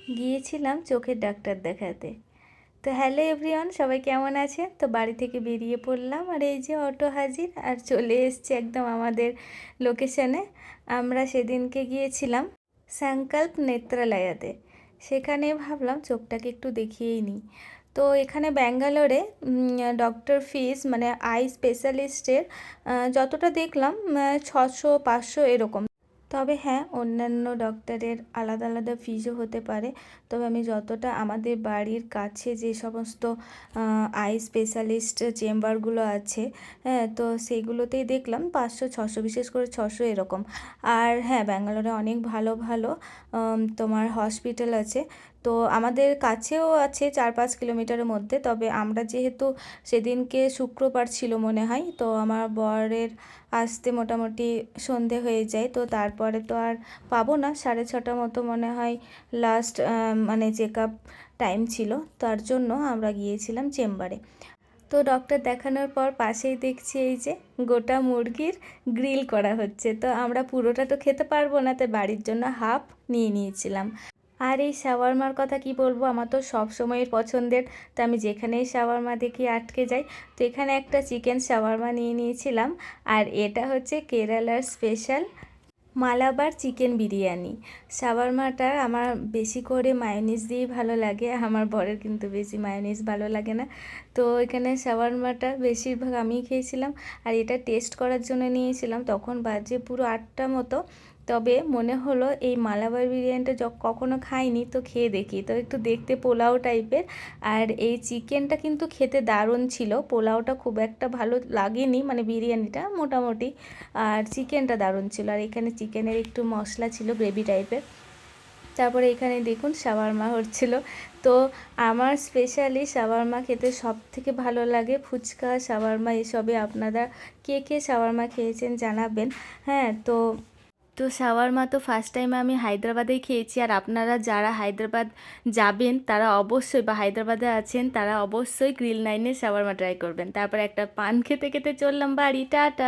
গিয়েছিলাম চোখের ডাক্তার দেখাতে। তো হ্যালো এভরিওয়ান, সবাই কেমন আছে? তো বাড়ি থেকে বেরিয়ে পড়লাম, আর এই যে অটো হাজির আর চলে এসছে একদম আমাদের লোকেশনে। আমরা সেদিনকে গিয়েছিলাম সংকল্প নেত্রালয়াতে। সেখানে ভাবলাম চোখটাকে একটু দেখিয়েই নিই। তো এখানে ব্যাঙ্গালোরে ডক্টর ফিস মানে আই স্পেশালিস্টের যতটা দেখলাম 600-500 এরকম। তবে হ্যাঁ, অন্যান্য ডক্টরের আলাদা আলাদা ফিজও হতে পারে। তবে আমি যতটা আমাদের বাড়ির কাছে যে সমস্ত আই স্পেশালিস্ট চেম্বারগুলো আছে, হ্যাঁ, তো সেইগুলোতেই দেখলাম 500-600, বিশেষ করে 600 এরকম। আর হ্যাঁ, ব্যাঙ্গালোরে অনেক ভালো ভালো তোমার হসপিটাল আছে। তো আমাদের কাছেও আছে 4-5 কিলোমিটারের মধ্যে। তবে আমরা যেহেতু সেদিনকে শুক্রবার ছিল মনে হয়, তো আমার বরের আসতে মোটামুটি সন্ধে হয়ে যায়। তো তারপরে তো আর পাবো না, 6:30 মতো মনে হয় লাস্ট মানে চেক আপ টাইম ছিল। তার জন্য আমরা গিয়েছিলাম চেম্বারে। তো ডক্টর দেখানোর পর পাশেই দেখছি এই যে গোটা মুরগির গ্রিল করা হচ্ছে। তো আমরা পুরোটা তো খেতে পারবো না, তাই বাড়ির জন্য হাফ নিয়ে নিয়েছিলাম। আর এই শাওয়ারমার কথা কি বলবো, আমার তো সব সময়ের পছন্দের। তো আমি যেখানেই শাওয়ারমা দেখি আটকে যাই। তো এখানে একটা চিকেন শাওয়ারমা নিয়ে নিয়েছিলাম। আর এটা হচ্ছে কেরালার স্পেশাল মালাবার চিকেন বিরিয়ানি। শাওয়ারমাটা আমার বেশি করে মায়োনিজ দিয়েই ভালো লাগে, আমার বরের কিন্তু বেশি মায়োনিজ ভালো লাগে না। তো এখানে শাওয়ারমাটা বেশিরভাগ আমিই খেয়েছিলাম। আর এটা টেস্ট করার জন্য নিয়েছিলাম, তখন বাজে পুরো 8টা মতো। তবে মনে হলো এই মালাবার বিরিয়ানিটা কখনো খাইনি, তো খেয়ে দেখি। তো একটু দেখতে পোলাও টাইপের। আর এই চিকেনটা কিন্তু খেতে দারুণ ছিল, পোলাওটা খুব একটা ভালো লাগেনি, মানে বিরিয়ানিটা মোটামুটি। আর চিকেনটা দারুণ ছিল। আর এখানে চিকেনের একটু মশলা ছিল গ্রেভি টাইপের। তারপরে এখানে দেখুন শাওয়ারমা হচ্ছিল। তো আমার স্পেশালি শাওয়ারমা খেতে সব থেকে ভালো লাগে ফুচকা, শাওয়ারমা এসবে। আপনারা কে কে শাওয়ারমা খেয়েছেন জানাবেন। হ্যাঁ, তো তো শাওয়ারমা তো ফার্স্ট টাইম আমি হায়দ্রাবাদেই খেয়েছি। আর আপনারা যারা হায়দ্রাবাদ যাবেন তারা অবশ্যই, বা হায়দ্রাবাদে আছেন তারা অবশ্যই গ্রিল 9-এর শাওয়ারমা ট্রাই করবেন। তারপর একটা পান খেতে খেতে চললাম বাড়ি। টাটা।